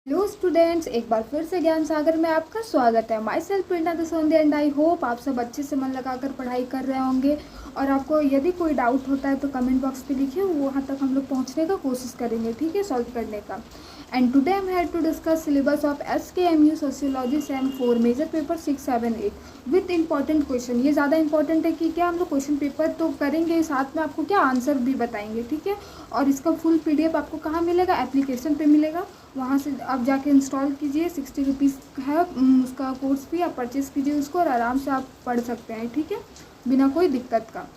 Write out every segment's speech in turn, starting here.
Hello students, एक बार फिर से ज्ञान सागर में आपका स्वागत है। Myself Prerna Dasonde and I hope आप सब अच्छे से मन लगाकर पढ़ाई कर रहे होंगे। और आपको यदि कोई डाउट होता है तो कमेंट बॉक्स पे लिखिए, वहाँ तक हम लोग पहुँचने का कोशिश करेंगे, ठीक है, सॉल्व करने का। And today I am here to discuss syllabus of SKMU sociology sem 4 major paper 6, 7, 8 with important question. ये ज़्यादा इंपॉर्टेंट है कि क्या हम लोग क्वेश्चन पेपर तो करेंगे, साथ में आपको क्या आंसर भी बताएंगे, ठीक है। और इसका फुल PDF आपको कहाँ मिलेगा? एप्लीकेशन पे मिलेगा, वहाँ से आप जाके इंस्टॉल कीजिए। 60 रुपीज़ है उसका कोर्स फी, आप परचेज़ कीजिए उसको और आराम से आप पढ़ सकते हैं, ठीक है, बिना कोई दिक्कत का,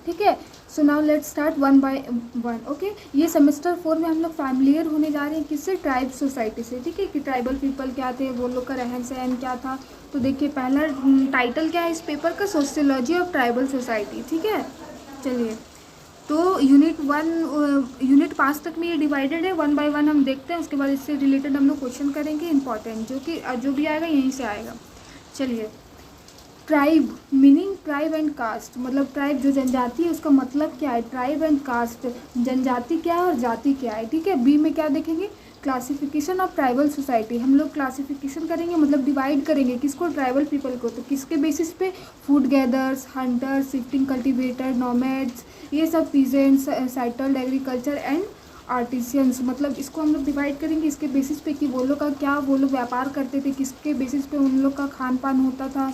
ठीक है। So now let's start one by one. Okay, ये सेमेस्टर 4 में हम लोग फैमिलियर होने जा रहे हैं किससे? ट्राइब सोसाइटी से, ठीक है, कि ट्राइबल पीपल क्या थे, वो लोग का रहन सहन क्या था। तो देखिए पहला टाइटल क्या है इस पेपर का? सोशियोलॉजी ऑफ ट्राइबल सोसाइटी, ठीक है। चलिए, तो यूनिट 5 तक में ये डिवाइडेड है, 1 बाय 1 हम देखते हैं, उसके बाद इससे रिलेटेड हम लोग क्वेश्चन करेंगे इंपॉर्टेंट, जो भी आएगा यहीं से आएगा। चलिए, tribe meaning tribe and caste, मतलब ट्राइब जो जनजाति है उसका मतलब क्या है? ट्राइब एंड कास्ट, जनजाति क्या है और जाति क्या है, ठीक है। बी में क्या देखेंगे? Classification of tribal society. हम लोग क्लासिफिकेशन करेंगे, मतलब डिवाइड करेंगे किसको? ट्राइबल पीपल को। तो किसके बेसिस पे? Food gathers, hunters, shifting cultivator, nomads, ये सब peasants, settled agriculture and artisans. मतलब इसको हम लोग डिवाइड करेंगे इसके बेसिस पे कि वो लोग का क्या, वो लोग व्यापार करते थे, किसके बेसिस पे उन लोग का खान पान होता था,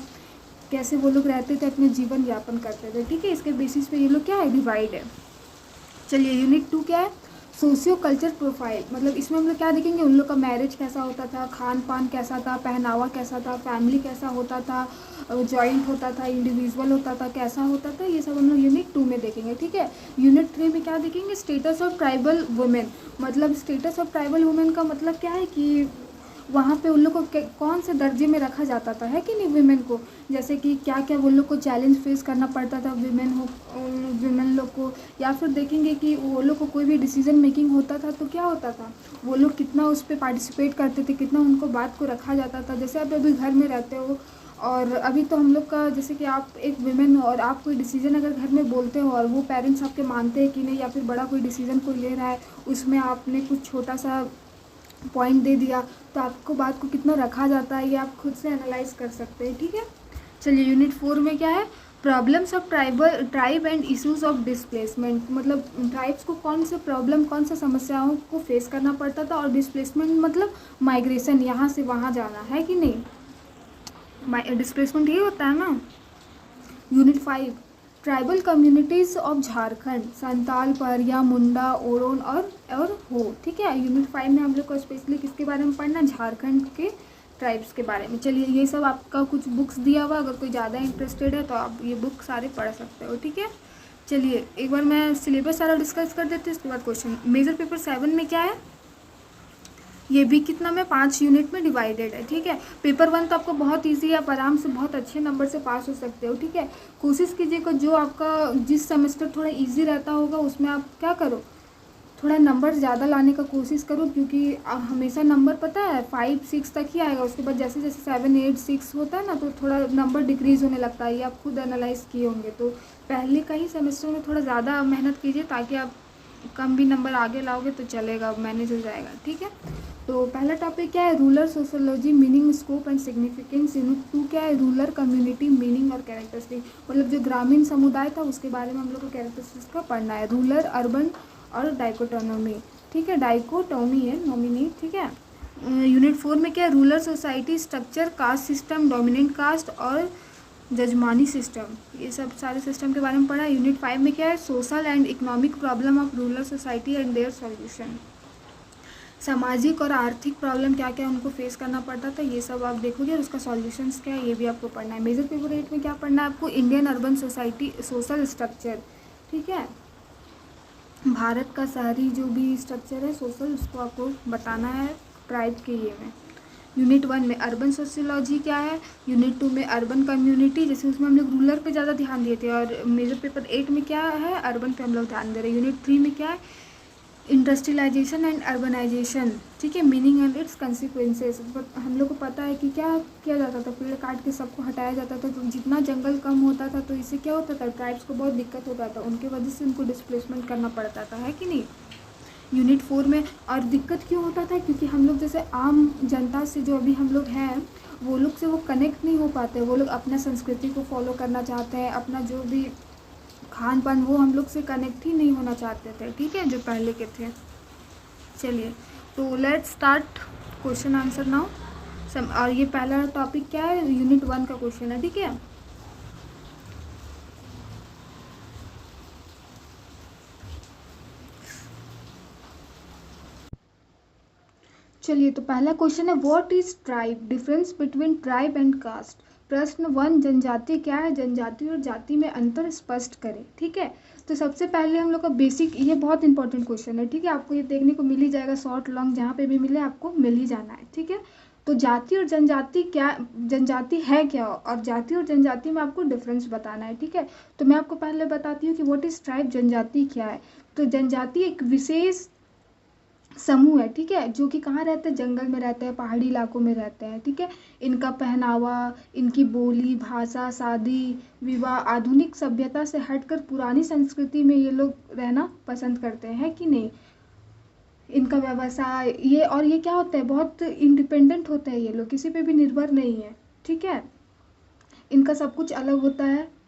कैसे वो लोग रहते थे, अपने जीवन यापन करते थे, ठीक है। इसके बेसिस पे ये लोग क्या है? डिवाइड है। चलिए, यूनिट 2 क्या है? Socio culture profile. मतलब इसमें हम लोग क्या देखेंगे? उन लोग का मैरिज कैसा होता था, खान पान कैसा था, पहनावा कैसा था, फैमिली कैसा होता था, जॉइंट होता था, इंडिविजुअल होता था, कैसा होता था, ये सब हम लोग यूनिट 2 में देखेंगे, ठीक है। यूनिट 3 में क्या देखेंगे? Status of tribal women. मतलब स्टेटस ऑफ ट्राइबल वुमेन का मतलब क्या है कि वहाँ पे उन लोग को कौन से दर्जे में रखा जाता था, है कि नहीं, वीमेन को। जैसे कि क्या क्या वो लोग को चैलेंज फेस करना पड़ता था वीमेन लोग को। या फिर देखेंगे कि वो लोग को कोई भी डिसीजन मेकिंग होता था तो क्या होता था, वो लोग कितना उस पर पार्टिसिपेट करते थे, कितना उनको बात को रखा जाता था। जैसे आप अभी घर में रहते हो और अभी तो हम लोग का जैसे कि आप एक वीमेन हो और आप कोई डिसीजन अगर घर में बोलते हो और वो पेरेंट्स आपके मानते हैं कि नहीं, या फिर बड़ा कोई डिसीजन कोई ले रहा है, उसमें आपने कुछ छोटा सा पॉइंट दे दिया तो आपको बात को कितना रखा जाता है, ये आप खुद से एनालाइज कर सकते हैं, ठीक है। चलिए, यूनिट 4 में क्या है? Problems of tribe and issues of displacement. मतलब ट्राइब्स को कौन से प्रॉब्लम, कौन सा समस्याओं को फेस करना पड़ता था, और डिस्प्लेसमेंट मतलब माइग्रेशन, यहाँ से वहाँ जाना, है कि नहीं। डिस्प्लेसमेंट ये होता है ना। Unit 5 tribal communities of Jharkhand, Santal, परिया, मुंडा, ओरोन और हो, ठीक है। यूनिट 5 में हम लोग को स्पेशली किसके बारे में पढ़ना? झारखंड के ट्राइब्स के बारे में। चलिए, ये सब आपका कुछ बुक्स दिया हुआ, अगर कोई ज़्यादा इंटरेस्टेड है तो आप ये बुक सारे पढ़ सकते हो, ठीक है। चलिए, एक बार मैं सिलेबस सारा डिस्कस कर देती हूँ, उसके बाद क्वेश्चन। मेजर पेपर 7 में क्या है? ये भी कितना में 5 यूनिट में डिवाइडेड है, ठीक है। पेपर 1 तो आपको बहुत इजी है, आप आराम से बहुत अच्छे नंबर से पास हो सकते हो, ठीक है। कोशिश कीजिएगा जो आपका जिस सेमेस्टर थोड़ा इजी रहता होगा उसमें आप क्या करो, थोड़ा नंबर ज़्यादा लाने का कोशिश करो, क्योंकि हमेशा नंबर पता है 5, 6 तक ही आएगा। उसके बाद जैसे जैसे 7, 8, 6 होता है ना, तो थोड़ा नंबर डिक्रीज़ होने लगता है। ये आप खुद एनालाइज किए होंगे। तो पहले का ही सेमेस्टर में थोड़ा ज़्यादा मेहनत कीजिए, ताकि आप कम भी नंबर आगे लाओगे तो चलेगा, मैनेज हो जाएगा, ठीक है। तो पहला टॉपिक क्या है? Rural sociology meaning, scope and significance. Unit 2 क्या है? रूरल कम्युनिटी मीनिंग और कैरेक्टरिस्टिक। मतलब जो ग्रामीण समुदाय था उसके बारे में हम लोग को कैरेक्टरिस्टिक्स का पढ़ना है। रूरल, अर्बन और डाइकोटोनोमी, ठीक है, डाइकोटोमी है, नॉमिनी, ठीक है। यूनिट 4 में क्या है? Rural society structure, cast system, dominant cast और जजमानी सिस्टम, ये सब सारे सिस्टम के बारे में पढ़ा। यूनिट 5 में क्या है? Social and economic problem of rural society and their solution. सामाजिक और आर्थिक प्रॉब्लम क्या क्या उनको फेस करना पड़ता था, ये सब आप देखोगे, और उसका सॉल्यूशंस क्या है ये भी आपको पढ़ना है। मेजर पेपर 8 में क्या पढ़ना है आपको? Indian urban society social structure, ठीक है, भारत का शहरी जो भी स्ट्रक्चर है सोशल, उसको आपको बताना है ट्राइब के ये में। यूनिट 1 में अर्बन सोशियोलॉजी क्या है? यूनिट 2 में अर्बन कम्युनिटी, जैसे उसमें हम लोग रूरल पे ज़्यादा ध्यान दिए थे, और मेजर पेपर 8 में क्या है? अर्बन पे हम लोग ध्यान दे रहे हैं। यूनिट 3 में क्या है? इंडस्ट्रियलाइजेशन एंड अर्बनाइजेशन, ठीक है, मीनिंग एंड इट्स कंसिक्वेंसेस। हम लोग को पता है कि क्या किया जाता था, पेड़ काट के सबको हटाया जाता था, तो जितना जंगल कम होता था तो इससे क्या होता था? ट्राइब्स को बहुत दिक्कत होता था, उनके वजह से उनको डिस्प्लेसमेंट करना पड़ता था, है कि नहीं। यूनिट 4 में। और दिक्कत क्यों होता था, क्योंकि हम लोग जैसे आम जनता से जो अभी हम लोग हैं वो लोग से वो कनेक्ट नहीं हो पाते। वो लोग अपना संस्कृति को फॉलो करना चाहते हैं, अपना जो भी खान पान वो हम लोग से कनेक्ट ही नहीं होना चाहते थे, ठीक है, जो पहले के थे। चलिए तो let's start question answer now. और ये पहला टॉपिक क्या है, यूनिट 1 का क्वेश्चन है, ठीक है। चलिए तो पहला क्वेश्चन है, what is tribe, difference between tribe and caste. प्रश्न 1, जनजाति क्या है, जनजाति और जाति में अंतर स्पष्ट करें, ठीक है। तो सबसे पहले हम लोग का बेसिक, ये बहुत इंपॉर्टेंट क्वेश्चन है, ठीक है, आपको ये देखने को मिल ही जाएगा, शॉर्ट लॉन्ग जहाँ पे भी मिले आपको मिल ही जाना है, ठीक है। तो जाति और जनजाति क्या, जनजाति है क्या, और जाति और जनजाति में आपको डिफरेंस बताना है, ठीक है। तो मैं आपको पहले बताती हूँ कि व्हाट इज ट्राइब, जनजाति क्या है। तो जनजाति एक विशेष समूह है, ठीक है, जो कि कहाँ रहते हैं, जंगल में रहते हैं, पहाड़ी इलाकों में रहते हैं, ठीक है। इनका पहनावा, इनकी बोली, भाषा, शादी विवाह आधुनिक सभ्यता से हटकर पुरानी संस्कृति में ये लोग रहना पसंद करते हैं कि नहीं। इनका व्यवसाय ये, और ये क्या होता है, बहुत इंडिपेंडेंट होते हैं ये लोग, किसी पे भी निर्भर नहीं है, ठीक है। इनका सब कुछ अलग होता है,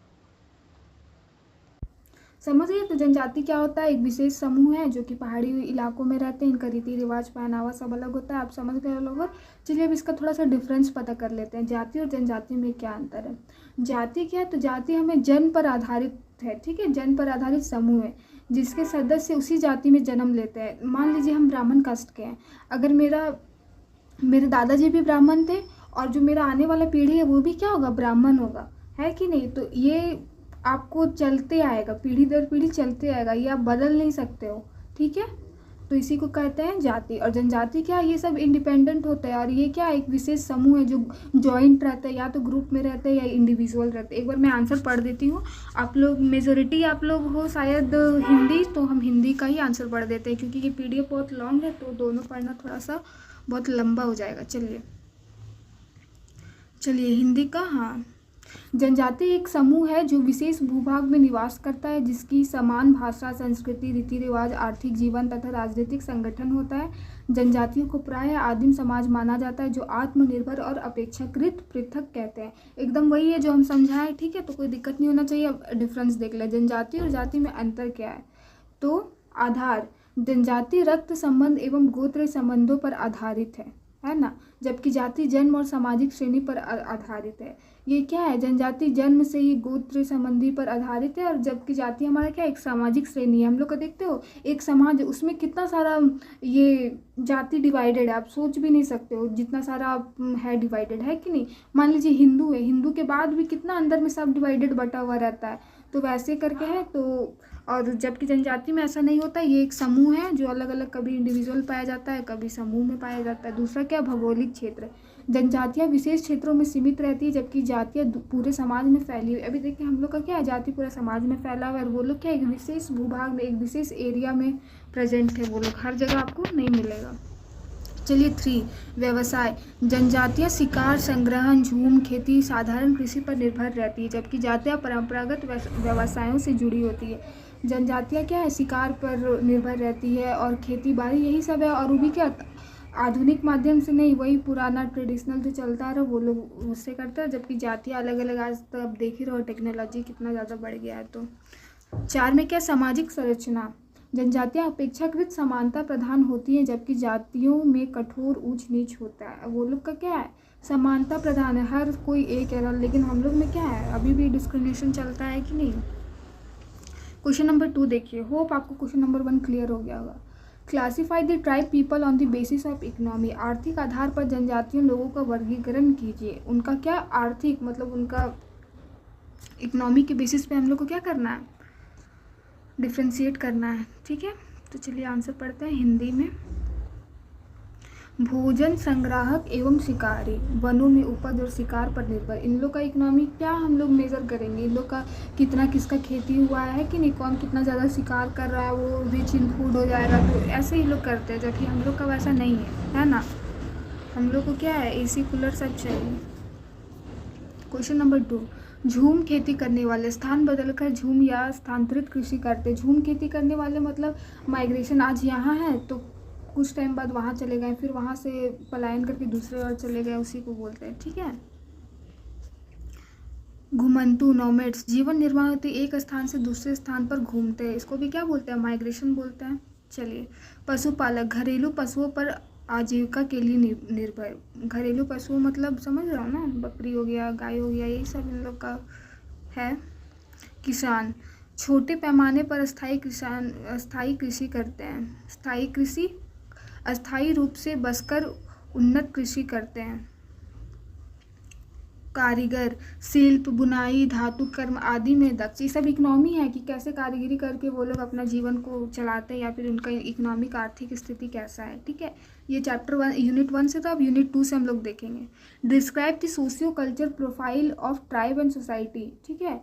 समझ गए। तो जनजाति क्या होता है, एक विशेष समूह है जो कि पहाड़ी इलाकों में रहते हैं, इनका रीति रिवाज पहनावा सब अलग होता है, आप समझ गए लोग। चलिए अब इसका थोड़ा सा डिफरेंस पता कर लेते हैं, जाति और जनजाति में क्या अंतर है। जाति क्या है, तो जाति हमें जन्म पर आधारित है, ठीक है, जन्म पर आधारित समूह है जिसके सदस्य उसी जाति में जन्म लेते हैं। मान लीजिए हम ब्राह्मण कास्ट के हैं, अगर मेरे दादाजी भी ब्राह्मण थे और जो मेरा आने वाला पीढ़ी है वो भी क्या होगा, ब्राह्मण होगा, है कि नहीं। तो ये आपको चलते आएगा, पीढ़ी दर पीढ़ी चलते आएगा, ये आप बदल नहीं सकते हो, ठीक है। तो इसी को कहते हैं जाति। और जनजाति क्या है, ये सब इंडिपेंडेंट होते हैं, और ये क्या एक विशेष समूह है जो जॉइंट रहते हैं, या तो ग्रुप में रहते हैं या इंडिविजुअल रहते हैं। एक बार मैं आंसर पढ़ देती हूँ, आप लोग मेजोरिटी आप लोग हो शायद हिंदी, तो हम हिंदी का ही आंसर पढ़ देते हैं क्योंकि ये PDF बहुत लॉन्ग है, तो दोनों पढ़ना थोड़ा सा बहुत लंबा हो जाएगा। चलिए हिंदी का, हाँ। जनजाति एक समूह है जो विशेष भूभाग में निवास करता है, जिसकी समान भाषा, संस्कृति, रीति रिवाज, आर्थिक जीवन तथा राजनीतिक संगठन होता है। जनजातियों को प्रायः आदिम समाज माना जाता है जो आत्मनिर्भर और अपेक्षाकृत पृथक कहते हैं। एकदम वही है जो हम समझाएं, ठीक है, तो कोई दिक्कत नहीं होना चाहिए। अब डिफरेंस देख ले, जनजाति और जाति में अंतर क्या है। तो आधार, जनजाति रक्त संबंध एवं गोत्र संबंधों पर आधारित है ना, जबकि जाति जन्म और सामाजिक श्रेणी पर आधारित है। ये क्या है, जनजाति जन्म से ही गोत्र संबंधी पर आधारित है, और जबकि जाति हमारा क्या एक सामाजिक श्रेणी है। हम लोग का देखते हो एक समाज, उसमें कितना सारा ये जाति डिवाइडेड है, आप सोच भी नहीं सकते हो जितना सारा है डिवाइडेड, है कि नहीं। मान लीजिए हिंदू है, हिंदू के बाद भी कितना अंदर में सब डिवाइडेड बटा हुआ रहता है, तो वैसे करके है। तो और जबकि जनजाति में ऐसा नहीं होता, ये एक समूह है जो अलग अलग कभी इंडिविजुअल पाया जाता है, कभी समूह में पाया जाता है। दूसरा क्या, भौगोलिक क्षेत्र, जनजातियाँ विशेष क्षेत्रों में सीमित रहती है, जबकि जातियाँ पूरे समाज में फैली हुई। अभी देखिए हम लोग का क्या है, जाति पूरे समाज में फैला हुआ है, और वो लोग क्या एक विशेष भूभाग में, एक विशेष एरिया में प्रेजेंट है, वो लोग हर जगह आपको नहीं मिलेगा। चलिए 3, व्यवसाय, जनजातियाँ शिकार, संग्रहण, झूम, खेती, साधारण कृषि पर निर्भर रहती है, जबकि जातियाँ परंपरागत व्यवसायों से जुड़ी होती है। जनजातियाँ क्या है, शिकार पर निर्भर रहती है और खेती बाड़ी यही सब है, और वो भी क्या आधुनिक माध्यम से नहीं, वही पुराना ट्रेडिशनल जो चलता रहा वो लोग उससे करते हैं। जबकि जातियाँ अलग अलग, आज तो अब देख ही रहो टेक्नोलॉजी कितना ज़्यादा बढ़ गया है। तो 4 में क्या, सामाजिक संरचना, जनजातियाँ अपेक्षाकृत समानता प्रधान होती हैं, जबकि जातियों में कठोर ऊंच नीच होता है। वो लोग का क्या है, समानता प्रधान है, हर कोई एक है, लेकिन हम लोग में क्या है, अभी भी डिस्क्रिमिनेशन चलता है कि नहीं। क्वेश्चन नंबर 2 देखिए, होप आपको क्वेश्चन नंबर 1 क्लियर हो गया होगा। Classify the tribe people on the basis of economy, आर्थिक आधार पर जनजातीय लोगों का वर्गीकरण कीजिए। उनका क्या, आर्थिक मतलब उनका इकोनॉमी के बेसिस पे हम लोग को क्या करना है, डिफ्रेंशिएट करना है, ठीक है। तो चलिए आंसर पढ़ते हैं हिंदी में। भोजन संग्राहक एवं शिकारी, वनों में उपज और शिकार पर निर्भर। इन लोग का इकोनॉमी क्या हम लोग मेजर करेंगे, इन लोग का कितना किसका खेती हुआ है कि नहीं, कौन कितना ज़्यादा शिकार कर रहा है, वो रिच इन फूड हो जाएगा, तो ऐसे ही लोग करते हैं। जबकि हम लोग का वैसा नहीं है ना, हम लोग को क्या है AC कूलर सब चाहिए। क्वेश्चन नंबर 2, झूम खेती करने वाले, स्थान बदलकर झूम या स्थानांतरित कृषि करते। झूम खेती करने वाले मतलब माइग्रेशन, आज यहाँ है तो कुछ टाइम बाद वहाँ चले गए, फिर वहाँ से पलायन करके दूसरे और चले गए, उसी को बोलते हैं। ठीक है। घुमंतु, नोमैड्स, जीवन निर्वाह हेतु एक स्थान से दूसरे स्थान पर घूमते हैं, इसको भी क्या बोलते हैं, माइग्रेशन बोलते हैं। चलिए, पशुपालक, घरेलू पशुओं पर आजीविका के लिए निर्भर। घरेलू पशु मतलब समझ रहे हो ना, बकरी हो गया, गाय हो गया, यही सब इन लोग का है। किसान, छोटे पैमाने पर स्थायी कृषि करते हैं। स्थायी कृषि, अस्थायी रूप से बसकर उन्नत कृषि करते हैं। कारीगर, शिल्प, बुनाई, धातु कर्म आदि में दक्ष। ये सब इकोनॉमी है कि कैसे कारीगरी करके वो लोग अपना जीवन को चलाते हैं या फिर उनका इकोनॉमिक आर्थिक स्थिति कैसा है। ठीक है, ये चैप्टर 1 यूनिट 1 से था। अब यूनिट 2 से हम लोग देखेंगे। Describe the socio culture profile of tribe and society. ठीक है,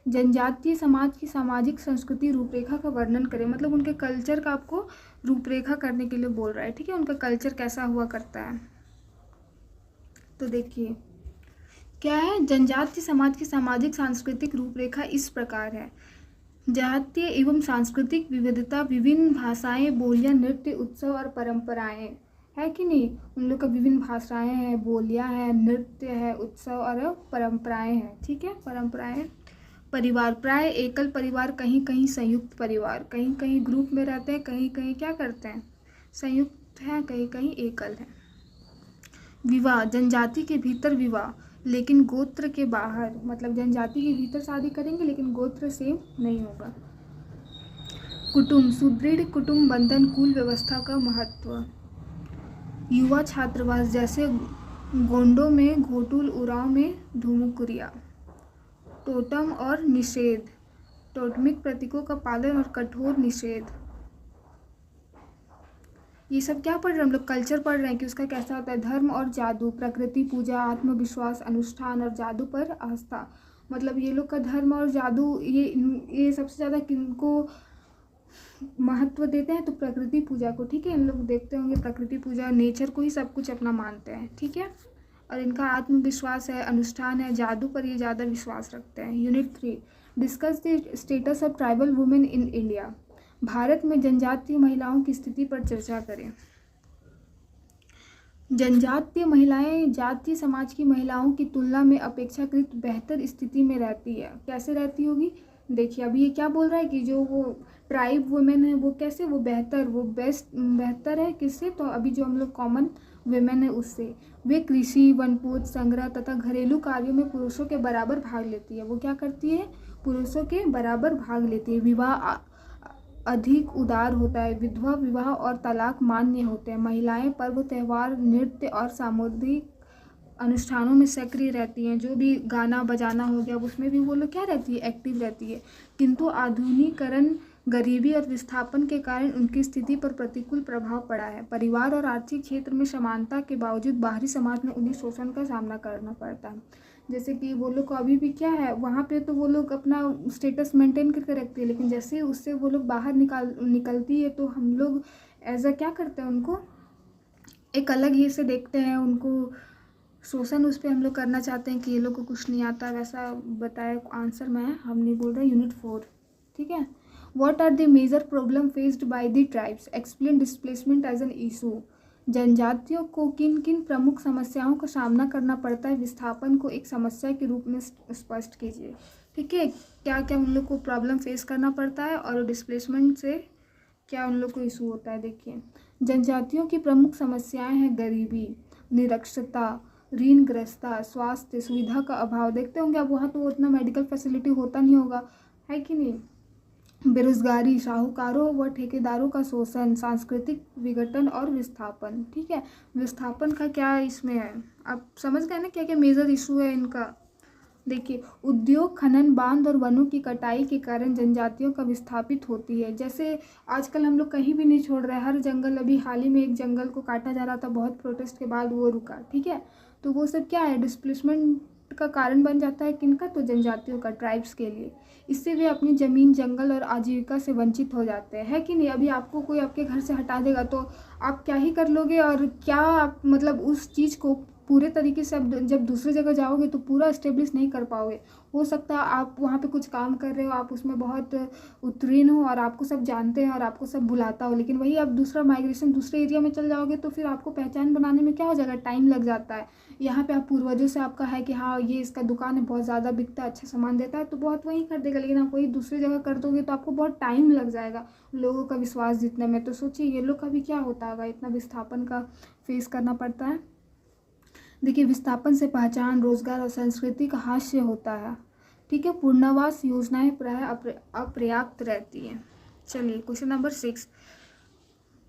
जनजातीय समाज की सामाजिक संस्कृति रूपरेखा का वर्णन करें, मतलब उनके कल्चर का आपको रूपरेखा करने के लिए बोल रहा है। ठीक है, उनका कल्चर कैसा हुआ करता है। तो देखिए क्या है, जनजातीय समाज की सामाजिक सांस्कृतिक रूपरेखा इस प्रकार है। जातीय एवं सांस्कृतिक विविधता, विभिन्न भाषाएं, बोलियां, नृत्य, उत्सव और परंपराएं, है कि नहीं। उन लोग का विभिन्न भाषाएं हैं, बोलियां हैं, नृत्य है, उत्सव और परंपराएं हैं। ठीक है, परंपराएं। परिवार, प्राय एकल परिवार, कहीं कहीं संयुक्त परिवार, कहीं कहीं ग्रुप में रहते हैं, कहीं कहीं क्या करते हैं, संयुक्त हैं, कहीं कहीं एकल है। विवाह, जनजाति के भीतर विवाह लेकिन गोत्र के बाहर, मतलब जनजाति के भीतर शादी करेंगे लेकिन गोत्र सेम नहीं होगा। कुटुंब, सुदृढ़ कुटुंब बंधन, कुल व्यवस्था का महत्व। युवा छात्रावास, जैसे गोंडों में घोटुल, उरांव में धुमुकुरिया। टोटम और निषेध, टोटमिक प्रतीकों का पालन और कठोर निषेध। ये सब क्या पढ़ रहे हैं हम लोग, कल्चर पढ़ रहे हैं कि उसका कैसा होता है। धर्म और जादू, प्रकृति पूजा, आत्मविश्वास, अनुष्ठान और जादू पर आस्था। मतलब ये लोग का धर्म और जादू, ये सबसे ज़्यादा किनको महत्व देते हैं, तो प्रकृति पूजा को। ठीक है, इन लोग देखते होंगे प्रकृति पूजा, नेचर को ही सब कुछ अपना मानते हैं। ठीक है, और इनका आत्मविश्वास है, अनुष्ठान है, जादू पर ये ज़्यादा विश्वास रखते हैं। Unit 3, discuss the status of tribal women in India. Bharat में जनजातीय महिलाओं की स्थिति पर चर्चा करें। जनजातीय महिलाएं जातीय समाज की महिलाओं की तुलना में अपेक्षाकृत बेहतर स्थिति में रहती है। कैसे रहती होगी, देखिए अभी ये क्या बोल रहा है कि जो वो ट्राइब वुमेन है वो कैसे, वो बेहतर है किससे, तो अभी जो हम लोग कॉमन वुमेन है उससे। वे कृषि, वनपोष संग्रह तथा घरेलू कार्यों में पुरुषों के बराबर भाग लेती है। वो क्या करती है, पुरुषों के बराबर भाग लेती है। विवाह अधिक उदार होता है, विधवा विवाह और तलाक मान्य होते हैं। महिलाएं पर्व, त्यौहार, नृत्य और सामुदायिक अनुष्ठानों में सक्रिय रहती हैं। जो भी गाना बजाना हो गया उसमें भी वो लोग क्या रहती है, एक्टिव रहती है। किंतु आधुनिकीकरण, गरीबी और विस्थापन के कारण उनकी स्थिति पर प्रतिकूल प्रभाव पड़ा है। परिवार और आर्थिक क्षेत्र में समानता के बावजूद बाहरी समाज में उन्हें शोषण का सामना करना पड़ता है। जैसे कि वो लोग को अभी भी क्या है, वहाँ पे तो वो लोग अपना स्टेटस मेंटेन करके रखती है, लेकिन जैसे उससे वो लोग बाहर निकलती है तो हम लोग एज अ क्या करते हैं, उनको एक अलग ही से देखते हैं, उनको शोषण उस पर हम लोग करना चाहते हैं कि ये लोग को कुछ नहीं आता, वैसा बताया आंसर में हम नहीं बोल रहे। यूनिट 4, ठीक है। What are the major problem faced by the tribes, explain displacement as an issue. जनजातियों को किन किन प्रमुख समस्याओं का सामना करना पड़ता है, विस्थापन को एक समस्या के रूप में स्पष्ट कीजिए। ठीक है, क्या क्या उन लोग को प्रॉब्लम फेस करना पड़ता है और डिस्प्लेसमेंट से क्या उन लोग को इशू होता है। देखिए, जनजातियों की प्रमुख समस्याएं हैं गरीबी, निरक्षरता, ऋणग्रस्तता, स्वास्थ्य सुविधा का अभाव। देखते होंगे अब वहाँ तो उतना मेडिकल फैसिलिटी होता नहीं होगा, है कि नहीं। बेरोजगारी, साहूकारों व ठेकेदारों का शोषण, सांस्कृतिक विघटन और विस्थापन। ठीक है, विस्थापन का क्या इसमें है, आप समझ गए ना क्या क्या मेजर इशू है इनका। देखिए, उद्योग, खनन, बांध और वनों की कटाई के कारण जनजातियों का विस्थापित होती है। जैसे आजकल हम लोग कहीं भी नहीं छोड़ रहे, हर जंगल, अभी हाल ही में एक जंगल को काटा जा रहा था, बहुत प्रोटेस्ट के बाद वो रुका। ठीक है, तो वो सब क्या है, डिस्प्लेसमेंट का कारण बन जाता है किनका, तो जनजातियों का, ट्राइब्स के लिए। इससे वे अपनी ज़मीन, जंगल और आजीविका से वंचित हो जाते हैं, है कि नहीं। अभी आपको कोई आपके घर से हटा देगा तो आप क्या ही कर लोगे और क्या आप मतलब उस चीज़ को पूरे तरीके से अब जब दूसरी जगह जाओगे तो पूरा इस्टेब्लिश नहीं कर पाओगे। हो सकता है आप वहाँ पे कुछ काम कर रहे हो, आप उसमें बहुत उत्तीर्ण हो और आपको सब जानते हैं और आपको सब बुलाता हो, लेकिन वही आप दूसरा माइग्रेशन दूसरे एरिया में चल जाओगे तो फिर आपको पहचान बनाने में क्या हो जाएगा, टाइम लग जाता है। यहाँ पे आप पूर्वजों से आपका है कि हाँ ये इसका दुकान है, बहुत ज़्यादा बिकता है, अच्छा सामान देता है, तो बहुत वहीं कर देगा, लेकिन आप वही दूसरी जगह कर दोगे तो आपको बहुत टाइम लग जाएगा लोगों का विश्वास जीतने में। तो सोचिए ये लोग का भी क्या होता होगा, इतना विस्थापन का फेस करना पड़ता है। देखिए, विस्थापन से पहचान, रोजगार और संस्कृति का हास्य होता है। ठीक है, पुनर्वास योजनाएं प्रायः अपर्याप्त रहती हैं। चलिए question number 6,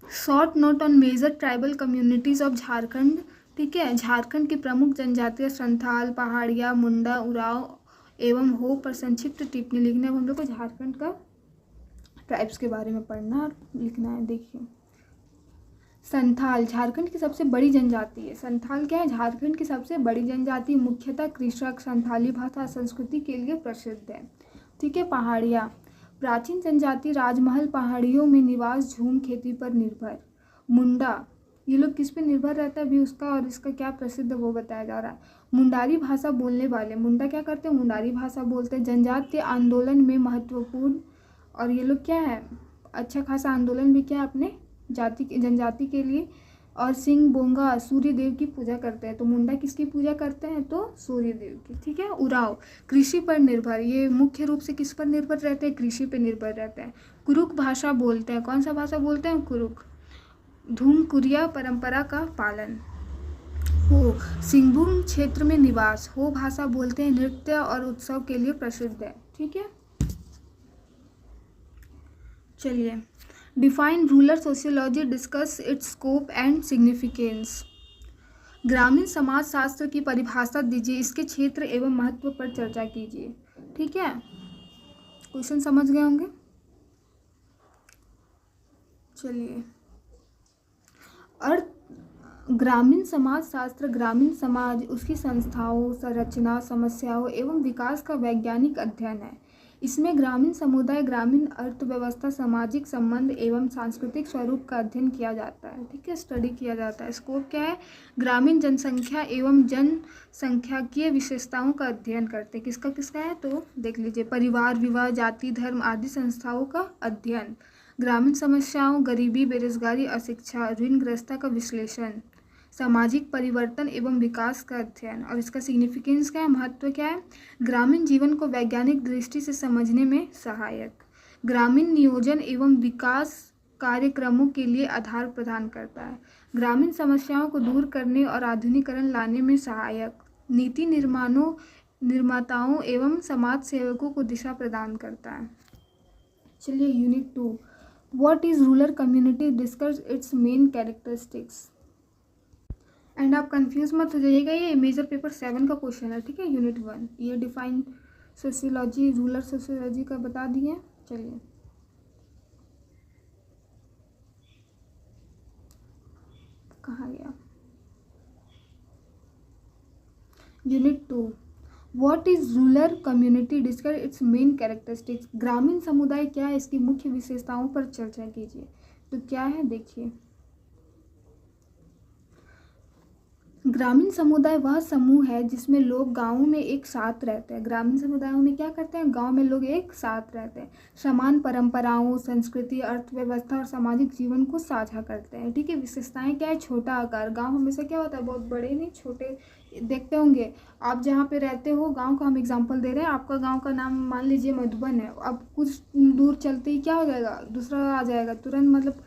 short note on major tribal communities of Jharkhand. ठीक है, झारखंड की प्रमुख जनजातियां संथाल, पहाड़िया, मुंडा, उराव एवं हो पर संक्षिप्त टिप्पणी लिखने। अब हम लोग को झारखंड का ट्राइब्स के बारे में पढ़ना और लिखना है। देखिए, संथाल झारखंड की सबसे बड़ी जनजाति है। संथाल क्या है, झारखंड की सबसे बड़ी जनजाति, मुख्यतः कृषक, संथाली भाषा संस्कृति के लिए प्रसिद्ध है। ठीक है, पहाड़िया प्राचीन जनजाति, राजमहल पहाड़ियों में निवास, झूम खेती पर निर्भर। मुंडा, ये लोग किस पे निर्भर रहता है, अभी उसका और इसका क्या प्रसिद्ध है वो बताया जा रहा है। मुंडारी भाषा बोलने वाले, मुंडा क्या करते हैं, मुंडारी भाषा बोलते हैं। जनजातीय आंदोलन में महत्वपूर्ण, और ये लोग क्या है, अच्छा खासा आंदोलन भी क्या है अपने जनजाति के लिए। और सिंह बोंगा सूर्य देव की पूजा करते हैं। तो मुंडा किसकी पूजा करते हैं, तो सूर्य देव की। ठीक है, उराव कृषि पर निर्भर, ये मुख्य रूप से किस पर निर्भर रहते हैं, कृषि पर निर्भर रहते हैं। कुरुक भाषा बोलते हैं, कौन सा भाषा बोलते हैं, कुरुक। धूम कुरिया परंपरा का पालन। हो सिंहभूम क्षेत्र में निवास, हो भाषा बोलते हैं, नृत्य और उत्सव के लिए प्रसिद्ध है। ठीक है, चलिए, define rural sociology, discuss it's scope and significance. ग्रामीण समाज शास्त्र की परिभाषा दीजिए, इसके क्षेत्र एवं महत्व पर चर्चा कीजिए। ठीक है, क्वेश्चन समझ गए होंगे। चलिए, अर्थ ग्रामीण समाज शास्त्र, ग्रामीण समाज, उसकी संस्थाओं, संरचना, समस्याओं एवं विकास का वैज्ञानिक अध्ययन है। इसमें ग्रामीण समुदाय, ग्रामीण अर्थव्यवस्था, सामाजिक संबंध एवं सांस्कृतिक स्वरूप का अध्ययन किया जाता है। ठीक है, स्टडी किया जाता है। स्कोप क्या है, ग्रामीण जनसंख्या एवं जनसंख्याकीय विशेषताओं का अध्ययन करते हैं। किसका किसका है, तो देख लीजिए, परिवार, विवाह, जाति, धर्म आदि संस्थाओं का अध्ययन। ग्रामीण समस्याओं, गरीबी, बेरोजगारी, अशिक्षा, ऋणग्रस्तता का विश्लेषण। सामाजिक परिवर्तन एवं विकास का अध्ययन। और इसका सिग्निफिकेंस क्या है, महत्व क्या है, ग्रामीण जीवन को वैज्ञानिक दृष्टि से समझने में सहायक। ग्रामीण नियोजन एवं विकास कार्यक्रमों के लिए आधार प्रदान करता है। ग्रामीण समस्याओं को दूर करने और आधुनिकीकरण लाने में सहायक। नीति निर्माताओं एवं समाज सेवकों को दिशा प्रदान करता है। चलिए, unit 2, what is rural community, discuss it's main characteristics. And आप कंफ्यूज मत हो जाइएगा, ये मेजर पेपर 7 का क्वेश्चन है। ठीक है, यूनिट 1, ये डिफाइन सोशियोलॉजी, रूरल सोशियोलॉजी का बता दिए। चलिए, कहाँ गया, unit 2, what is rural community, discuss it's main characteristics. ग्रामीण समुदाय क्या है, इसकी मुख्य विशेषताओं पर चर्चा कीजिए। तो क्या है, देखिए, ग्रामीण समुदाय वह समूह है जिसमें लोग गाँव में एक साथ रहते हैं। ग्रामीण समुदायों में क्या करते हैं, गांव में लोग एक साथ रहते हैं, समान परंपराओं, संस्कृति, अर्थव्यवस्था और सामाजिक जीवन को साझा करते हैं। ठीक है, विशेषताएं क्या है, छोटा आकार, गांव हमेशा क्या होता है, बहुत बड़े नहीं, छोटे देखते होंगे आप जहाँ पे रहते हो। गाँव का हम एग्जाम्पल दे रहे हैं, आपका गाँव का नाम मान लीजिए मधुबन है, अब कुछ दूर चलते ही क्या हो जाएगा, दूसरा आ जाएगा तुरंत, मतलब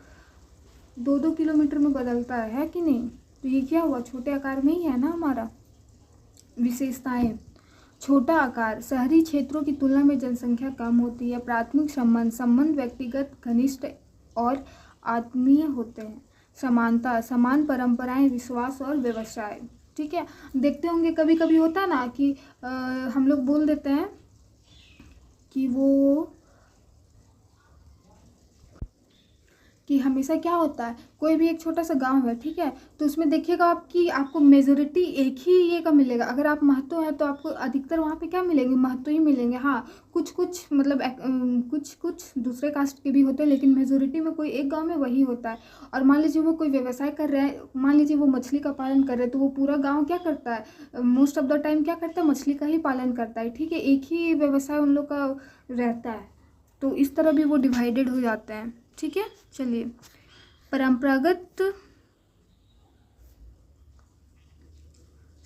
2-2 किलोमीटर में बदलता है कि नहीं। तो ये क्या हुआ, छोटे आकार में ही है ना हमारा। विशेषताएं, छोटा आकार, शहरी क्षेत्रों की तुलना में जनसंख्या कम होती है। प्राथमिक संबंध व्यक्तिगत, घनिष्ठ और आत्मीय होते हैं। समानता, समान परंपराएं, विश्वास और व्यवसाय। ठीक है, देखते होंगे कभी कभी होता है ना कि हम लोग बोल देते हैं कि वो कि हमेशा क्या होता है, कोई भी एक छोटा सा गांव है, ठीक है, तो उसमें देखिएगा आपकी आपको मेजोरिटी एक ही ये का मिलेगा। अगर आप महतो हैं तो आपको अधिकतर वहाँ पे क्या मिलेंगे, महतो ही मिलेंगे। हाँ, कुछ कुछ मतलब कुछ कुछ दूसरे कास्ट के भी होते हैं, लेकिन मेजोरिटी में कोई एक गाँव में वही होता है। और मान लीजिए वो कोई व्यवसाय कर रहे हैं, मान लीजिए वो मछली का पालन कर रहे हैं, तो वो पूरा गाँव क्या करता है, मोस्ट ऑफ द टाइम क्या करता है, मछली का ही पालन करता है, ठीक है, एक ही व्यवसाय उन लोग का रहता है। तो इस तरह भी वो डिवाइडेड हो जाते हैं, ठीक है। चलिए, परंपरागत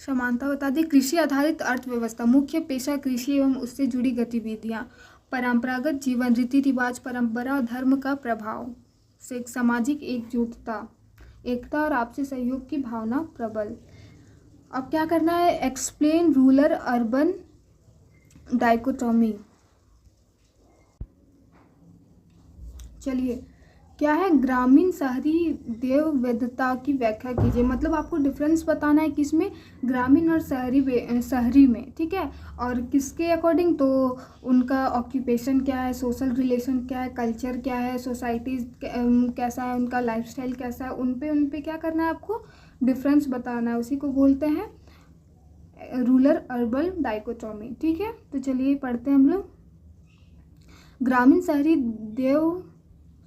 समानता बता दी। कृषि आधारित अर्थव्यवस्था, मुख्य पेशा कृषि एवं उससे जुड़ी गतिविधियां। परंपरागत जीवन, रीति रिवाज, परंपरा और धर्म का प्रभाव से सामाजिक एकजुटता, एकता और आपसी सहयोग की भावना प्रबल। अब क्या करना है, एक्सप्लेन रूरल अर्बन डाइकोटोमी। चलिए, क्या है, ग्रामीण शहरी देव वैधता की व्याख्या कीजिए। मतलब आपको डिफरेंस बताना है किसमें, ग्रामीण और शहरी में, ठीक है। और किसके अकॉर्डिंग, तो उनका ऑक्यूपेशन क्या है, सोशल रिलेशन क्या है, कल्चर क्या है, सोसाइटी कैसा है, उनका लाइफस्टाइल कैसा है, उन पे क्या करना है, आपको डिफरेंस बताना है। उसी को बोलते हैं रूरल अर्बन डाइकोटोमी, ठीक है। तो चलिए पढ़ते हैं हम लोग। ग्रामीण शहरी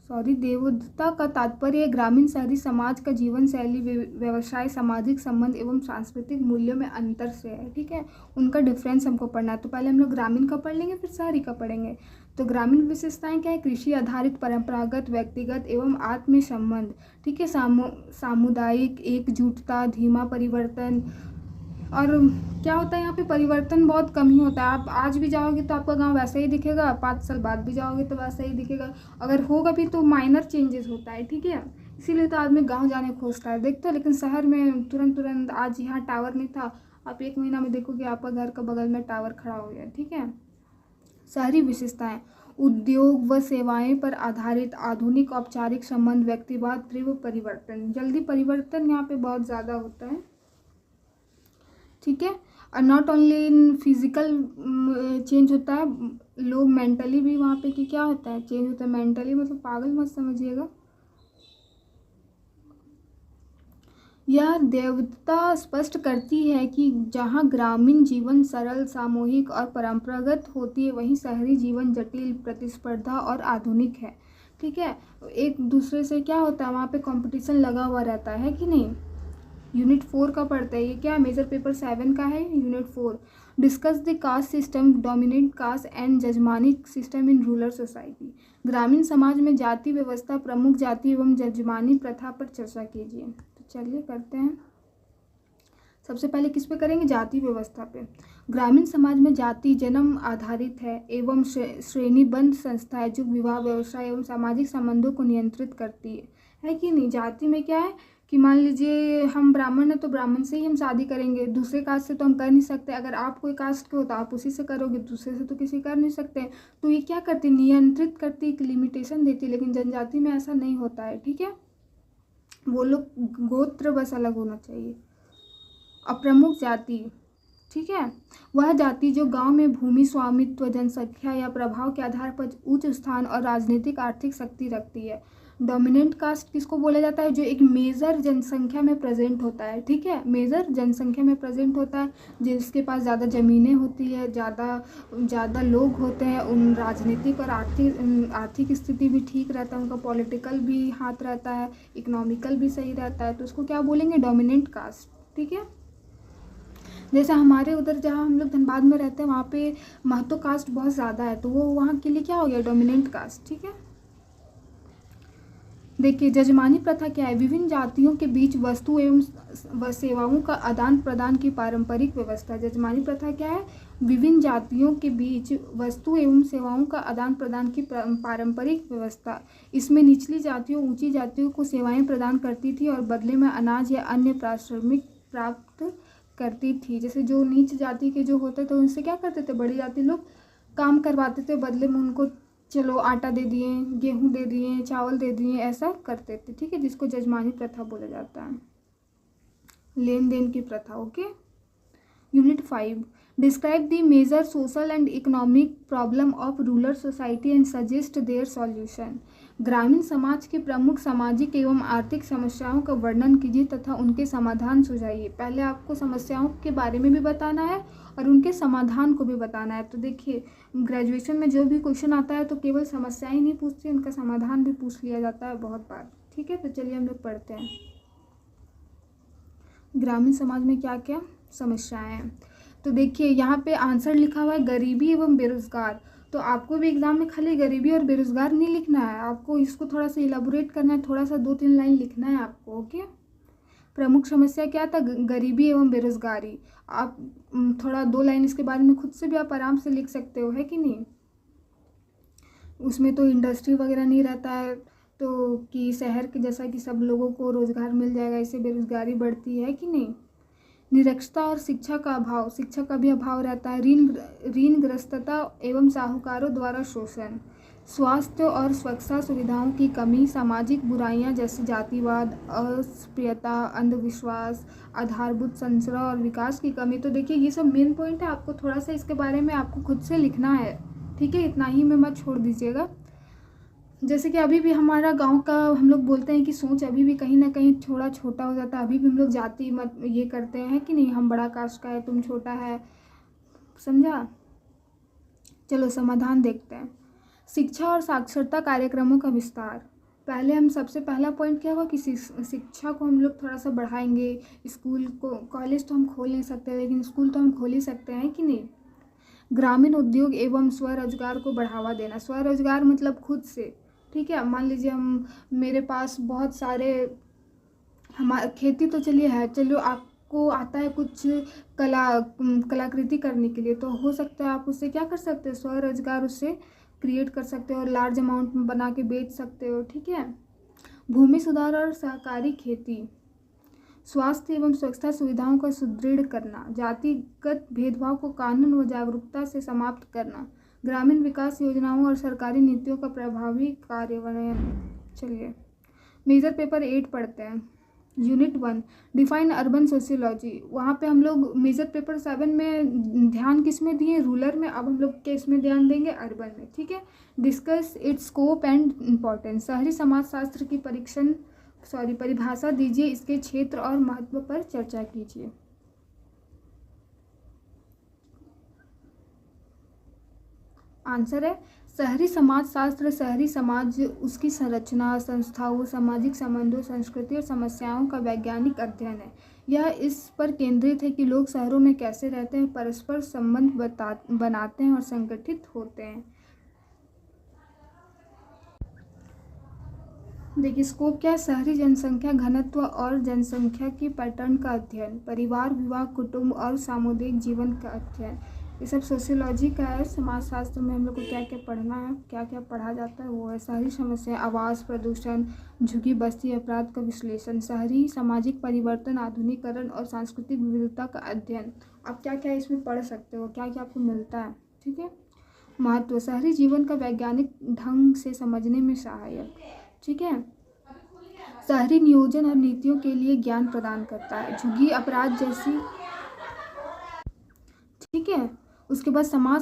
देवोत्ता का तात्पर्य ग्रामीण शहरी समाज का जीवन शैली, व्यवसाय, सामाजिक संबंध एवं सांस्कृतिक मूल्यों में अंतर से है, ठीक है। उनका डिफरेंस हमको पढ़ना है। तो पहले हम लोग ग्रामीण का पढ़ लेंगे, फिर शहरी का पढ़ेंगे। तो ग्रामीण विशेषताएं क्या है, कृषि आधारित, परंपरागत, व्यक्तिगत एवं आत्म संबंध, ठीक है, सामुदायिक एकजुटता, धीमा परिवर्तन। और क्या होता है यहाँ पे, परिवर्तन बहुत कम ही होता है। आप आज भी जाओगे तो आपका गांव वैसा ही दिखेगा, 5 साल बाद भी जाओगे तो वैसा ही दिखेगा। अगर होगा भी तो माइनर चेंजेस होता है, ठीक है। इसीलिए तो आदमी गांव जाने खोजता है, देखते हो। लेकिन शहर में तुरंत आज यहाँ टावर नहीं था, आप 1 महीना में देखोगे आपका घर का बगल में टावर खड़ा हो गया, ठीक है। शहरी विशेषताएं, उद्योग व सेवाएं पर आधारित, आधुनिक औपचारिक संबंध, व्यक्तिवाद, तीव्र परिवर्तन। जल्दी परिवर्तन यहाँ पे बहुत ज़्यादा होता है, ठीक है। और not only in physical change होता है, लोग मेंटली भी वहाँ पे कि क्या होता है, चेंज होता है। मेंटली मतलब पागल मत समझिएगा। यह देवता स्पष्ट करती है कि जहाँ ग्रामीण जीवन सरल, सामूहिक और परंपरागत होती है, वहीं शहरी जीवन जटिल, प्रतिस्पर्धा और आधुनिक है, ठीक है। एक दूसरे से क्या होता है, वहाँ पे कंपटीशन लगा हुआ रहता है कि नहीं। यूनिट 4 का पढ़ता है, ये क्या, मेजर पेपर 7 का है, unit 4। Discuss the caste system, dominant caste and jajmani system in rural society. ग्रामीण समाज में जाति व्यवस्था, प्रमुख जाति एवं जजमानी प्रथा पर चर्चा कीजिए। तो चलिए करते हैं। सबसे पहले किस पे करेंगे, जाति व्यवस्था पे। ग्रामीण समाज में जाति जन्म आधारित है एवं श्रेणीबद्ध संस्था है जो विवाह, व्यवसाय एवं सामाजिक संबंधों को नियंत्रित करती है कि नहीं। जाति में क्या है कि मान लीजिए हम ब्राह्मण हैं तो ब्राह्मण से ही हम शादी करेंगे, दूसरे कास्ट से तो हम कर नहीं सकते। अगर आप कोई कास्ट के हो तो आप उसी से करोगे, दूसरे से तो किसी कर नहीं सकते। तो ये क्या करती, नियंत्रित करती, एक लिमिटेशन देती। लेकिन जनजाति में ऐसा नहीं होता है, ठीक है। वो लोग गोत्र बस अलग होना चाहिए। अप्रमुख जाति, ठीक है, वह जाति जो गांव में भूमि स्वामित्व, जनसंख्या या प्रभाव के आधार पर उच्च स्थान और राजनीतिक आर्थिक शक्ति रखती है। डोमिनेंट कास्ट किसको बोला जाता है, जो एक मेजर जनसंख्या में प्रेजेंट होता है, ठीक है, मेजर जनसंख्या में प्रेजेंट होता है, जिसके पास ज़्यादा ज़मीनें होती है, ज़्यादा लोग होते हैं, उन राजनीतिक और आर्थिक स्थिति भी ठीक रहता है, उनका पॉलिटिकल भी हाथ रहता है, इकोनॉमिकल भी सही रहता है। तो उसको क्या बोलेंगे, डोमिनेंट कास्ट, ठीक है। जैसे हमारे उधर जहाँ हम लोग धनबाद में रहते हैं वहाँ पे महतो कास्ट बहुत ज़्यादा है, तो वो वहाँ के लिए क्या हो गया, डोमिनेंट कास्ट, ठीक है। देखिए, जजमानी प्रथा क्या है, विभिन्न जातियों के बीच वस्तु एवं सेवाओं का आदान प्रदान की पारंपरिक व्यवस्था। जजमानी प्रथा क्या है, विभिन्न जातियों के बीच वस्तु एवं सेवाओं का आदान प्रदान की पारंपरिक व्यवस्था। इसमें निचली जातियों ऊंची जातियों को सेवाएं प्रदान करती थी और बदले में अनाज या अन्य पारिश्रमिक प्राप्त करती थी। जैसे जो नीच जाति के जो होते थे उनसे क्या करते थे, बड़ी जाति लोग काम करवाते थे, बदले में उनको चलो आटा दे दिए, गेहूं दे दिए, चावल दे दिए, ऐसा करते थे, ठीक है, जिसको जजमानी प्रथा बोला जाता है, लेन देन की प्रथा, okay. Unit 5, describe the major social and economic problem of rural society and suggest their solution. ग्रामीण समाज की प्रमुख सामाजिक एवं आर्थिक समस्याओं का वर्णन कीजिए तथा उनके समाधान सुझाइए। पहले आपको समस्याओं के बारे में भी बताना है और उनके समाधान को भी बताना है। तो देखिए, ग्रेजुएशन में जो भी क्वेश्चन आता है तो केवल समस्याएं नहीं पूछती, उनका समाधान भी पूछ लिया जाता है बहुत बार। ठीक है, तो चलिए हम लोग पढ़ते हैं ग्रामीण समाज में क्या क्या समस्याएं हैं। तो देखिए यहाँ पे आंसर लिखा हुआ है गरीबी एवं बेरोजगार। तो आपको भी एग्जाम में खाली गरीबी और बेरोजगार नहीं लिखना है, आपको इसको थोड़ा सा इलाबोरेट करना है, थोड़ा सा 2-3 लाइन लिखना है आपको। ओके, प्रमुख समस्या क्या था? गरीबी एवं बेरोजगारी। आप थोड़ा 2 लाइन इसके बारे में खुद से भी आप आराम से लिख सकते हो, है कि नहीं। उसमें तो इंडस्ट्री वगैरह नहीं रहता है, तो कि शहर के जैसा कि सब लोगों को रोजगार मिल जाएगा, इससे बेरोजगारी बढ़ती है कि नहीं। निरक्षरता और शिक्षा का अभाव, शिक्षा का भी अभाव रहता है। ऋणग्रस्तता एवं साहूकारों द्वारा शोषण। स्वास्थ्य और सुरक्षा सुविधाओं की कमी। सामाजिक बुराइयां जैसे जातिवाद, अस्पृश्यता, अंधविश्वास, आधारभूत संरचना और विकास की कमी। तो देखिए ये सब मेन पॉइंट है, आपको थोड़ा सा इसके बारे में आपको खुद से लिखना है। ठीक है, इतना ही में मत छोड़ दीजिएगा। जैसे कि अभी भी हमारा गांव का हम लोग बोलते हैं कि सोच अभी भी कहीं ना कहीं थोड़ा छोटा हो जाता है। अभी भी हम लोग जाति मत ये करते हैं कि नहीं, हम बड़ा कास्ट का है, तुम छोटा है, समझा। चलो समाधान देखते हैं। शिक्षा और साक्षरता कार्यक्रमों का विस्तार। पहले हम सबसे पहला पॉइंट क्या हुआ कि शिक्षा को हम लोग थोड़ा सा बढ़ाएंगे। स्कूल को, कॉलेज तो हम खोल नहीं सकते लेकिन स्कूल तो हम खोल ही सकते हैं कि नहीं। ग्रामीण उद्योग एवं स्वरोजगार को बढ़ावा देना। स्वरोजगार मतलब खुद से। ठीक है, मान लीजिए हम, मेरे पास बहुत सारे, हमारा खेती तो चलिए है, चलो आपको आता है कुछ कलाकृति करने के लिए, तो हो सकता है आप उससे क्या कर सकते हो, स्वरोजगार उससे क्रिएट कर सकते हो और लार्ज अमाउंट में बना के बेच सकते हो। ठीक है। भूमि सुधार और सहकारी खेती। स्वास्थ्य एवं स्वच्छता सुविधाओं का सुदृढ़ करना। जातिगत भेदभाव को कानून व जागरूकता से समाप्त करना। ग्रामीण विकास योजनाओं और सरकारी नीतियों का प्रभावी कार्यान्वयन। चलिए मेजर पेपर 8 पढ़ते हैं। Unit 1 define urban sociology. वहाँ पे हम लोग मेजर पेपर 7 में ध्यान किस में दिए, रूरल में। अब हम लोग किस में ध्यान देंगे, अर्बन में। ठीक है। Discuss it's scope and importance. शहरी समाजशास्त्र की परिभाषा दीजिए, इसके क्षेत्र और महत्व पर चर्चा कीजिए। आंसर है शहरी समाजशास्त्र। शहरी समाज, उसकी संरचना, संस्थाओं, सामाजिक संबंधों, संस्कृति और समस्याओं का वैज्ञानिक अध्ययन है। यह इस पर केंद्रित है कि लोग शहरों में कैसे रहते हैं, परस्पर संबंध बनाते हैं और संगठित होते हैं। देखिए स्कोप क्या है, शहरी जनसंख्या घनत्व और जनसंख्या की पैटर्न का अध्ययन, परिवार, विवाह, कुटुंब और सामुदायिक जीवन का अध्ययन। ये सब सोशियोलॉजी का है। समाजशास्त्र में हम लोग को क्या क्या पढ़ना है, क्या क्या पढ़ा जाता है वो है। शहरी समस्या, आवास, प्रदूषण, झुग्गी बस्ती, अपराध का विश्लेषण, शहरी सामाजिक परिवर्तन, आधुनिकीकरण और सांस्कृतिक विविधता का अध्ययन। आप क्या क्या इसमें पढ़ सकते हो, क्या क्या आपको मिलता है। ठीक है। महत्व, शहरी जीवन का वैज्ञानिक ढंग से समझने में सहायक। ठीक है। शहरी नियोजन और नीतियों के लिए ज्ञान प्रदान करता है। झुग्गी अपराध जैसी। ठीक है। उसके बाद समाज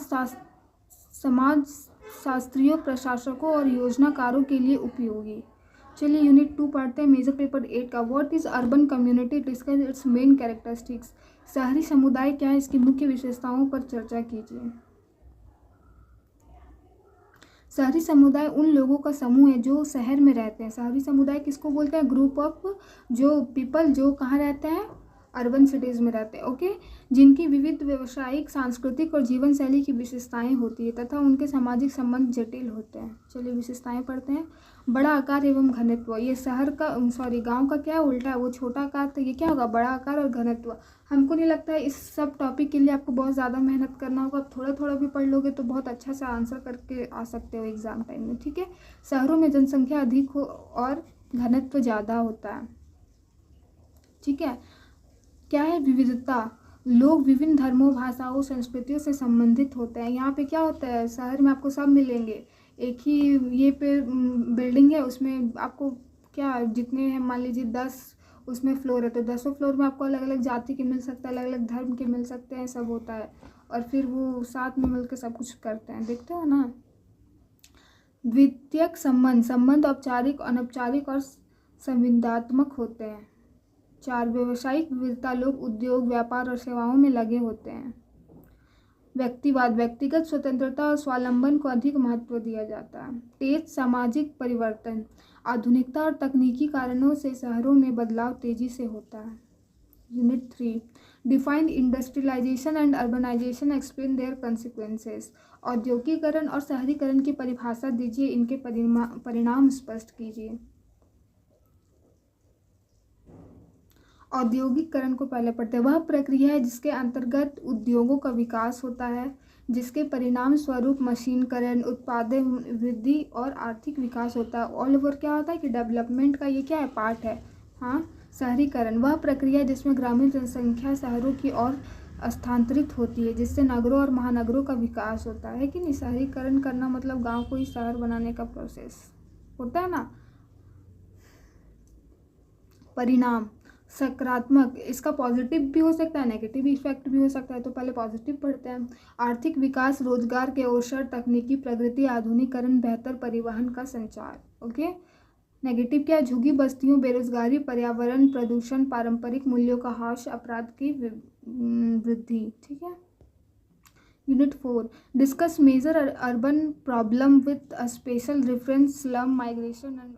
शास्त्रियों, प्रशासकों और योजनाकारों के लिए उपयोगी। चलिए यूनिट 2 पढ़ते हैं, मेजर पेपर 8 का। What is urban community, discuss it's main characteristics. शहरी समुदाय क्या है, इसकी मुख्य विशेषताओं पर चर्चा कीजिए। शहरी समुदाय उन लोगों का समूह है जो शहर में रहते हैं। शहरी समुदाय किसको बोलते हैं, ग्रुप ऑफ जो पीपल जो कहाँ रहते हैं, अर्बन सिटीज़ में रहते हैं। ओके। जिनकी विविध व्यावसायिक, सांस्कृतिक और जीवन शैली की विशेषताएं होती है तथा उनके सामाजिक संबंध जटिल होते हैं। चलिए विशेषताएं पढ़ते हैं। बड़ा आकार एवं घनत्व, ये गांव का क्या उल्टा है, वो छोटा आकार, तो ये क्या होगा, बड़ा आकार और घनत्व। हमको नहीं लगता है इस सब टॉपिक के लिए आपको बहुत ज़्यादा मेहनत करना होगा। आप थोड़ा थोड़ा भी पढ़ लोगे तो बहुत अच्छा सा आंसर करके आ सकते हो एग्जाम टाइम में। ठीक है। शहरों में जनसंख्या अधिक हो और घनत्व ज़्यादा होता है। ठीक है। क्या है, विविधता, लोग विभिन्न धर्मों, भाषाओं, संस्कृतियों से संबंधित होते हैं। यहाँ पे क्या होता है, शहर में आपको सब मिलेंगे, एक ही ये पे बिल्डिंग है, उसमें आपको क्या जितने हैं, मान लीजिए 10 उसमें फ्लोर है, तो 10 फ्लोर में आपको अलग अलग जाति के मिल सकता है, अलग अलग धर्म के मिल सकते हैं, सब होता है। और फिर वो साथ में मिलकर सब कुछ करते हैं, देखते हो ना। द्वितीयक संबंध औपचारिक, अनौपचारिक और संविदात्मक होते हैं। 4 व्यवसायिक विविधता, लोग उद्योग, व्यापार और सेवाओं में लगे होते हैं। व्यक्तिवाद, व्यक्तिगत स्वतंत्रता और स्वावलंबन को अधिक महत्व दिया जाता है। तेज सामाजिक परिवर्तन, आधुनिकता और तकनीकी कारणों से शहरों में बदलाव तेजी से होता है। Unit 3, define industrialisation and urbanisation, explain their consequences. औद्योगिकरण और शहरीकरण की परिभाषा दीजिए, इनके परिणाम स्पष्ट कीजिए। औद्योगिकरण को पहले पढ़ते हैं। वह प्रक्रिया है जिसके अंतर्गत उद्योगों का विकास होता है, जिसके परिणाम स्वरूप मशीनीकरण, उत्पादन वृद्धि और आर्थिक विकास होता है। ऑल ओवर क्या होता है कि डेवलपमेंट का ये क्या है, पार्ट है। हाँ, शहरीकरण वह प्रक्रिया है जिसमें ग्रामीण जनसंख्या शहरों की ओर स्थानांतरित होती है, जिससे नगरों और महानगरों का विकास होता है कि नहीं। शहरीकरण करना मतलब गाँव को ही शहर बनाने का प्रोसेस होता है ना। परिणाम सकारात्मक, इसका पॉजिटिव भी हो सकता है, नेगेटिव इफेक्ट भी हो सकता है। तो पहले पॉजिटिव पढ़ते हैं। आर्थिक विकास, रोजगार के अवसर, तकनीकी प्रगति, आधुनिकीकरण, बेहतर परिवहन का संचार। ओके। नेगेटिव क्या है, झुग्गी बस्तियों, बेरोजगारी, पर्यावरण प्रदूषण, पारंपरिक मूल्यों का ह्रास, अपराध की वृद्धि। ठीक है। Unit 4, discuss major urban problem with a special reference, slum migration and.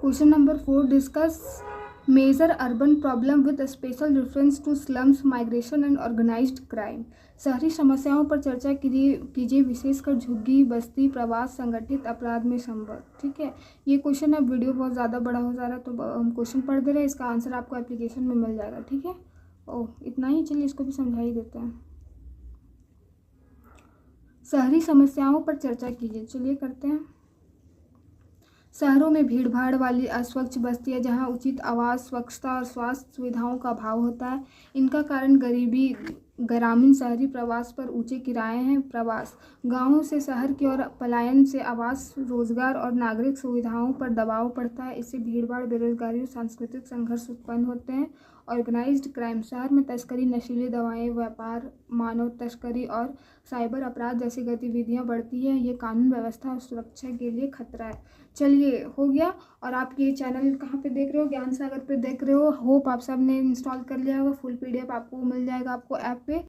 Question number 4, discuss major urban problem with special reference to slums, migration and organised crime. शहरी समस्याओं पर चर्चा कीजिए, विशेषकर झुग्गी बस्ती, प्रवास, संगठित अपराध में संपर्क। ठीक है। ये क्वेश्चन अब वीडियो बहुत ज़्यादा बड़ा हो जा रहा है, तो हम क्वेश्चन पढ़ दे रहे हैं, इसका आंसर आपको एप्लीकेशन में मिल जाएगा। ठीक है। ओह, इतना ही, चलिए इसको भी समझा ही देते हैं। शहरी समस्याओं पर चर्चा कीजिए, चलिए करते हैं। शहरों में भीड़ भाड़ वाली अस्वच्छ बस्तियां, जहां उचित आवास, स्वच्छता और स्वास्थ्य सुविधाओं का अभाव होता है। इनका कारण गरीबी, ग्रामीण शहरी प्रवास पर ऊंचे किराए हैं। प्रवास, गांवों से शहर की ओर पलायन से आवास, रोजगार और नागरिक सुविधाओं पर दबाव पड़ता है। इससे भीड़भाड़, बेरोजगारी और सांस्कृतिक संघर्ष उत्पन्न होते हैं। ऑर्गेनाइज्ड क्राइम, शहर में तस्करी, नशीली दवाएं, व्यापार, मानव तस्करी और साइबर अपराध जैसी गतिविधियां बढ़ती है। ये कानून व्यवस्था और सुरक्षा के लिए खतरा है। चलिए, हो गया। और आप ये चैनल कहाँ पे देख रहे हो, ज्ञान सागर पे देख रहे हो। होप आप सब ने इंस्टॉल कर लिया होगा। फुल PDF आपको मिल जाएगा आपको ऐप पे।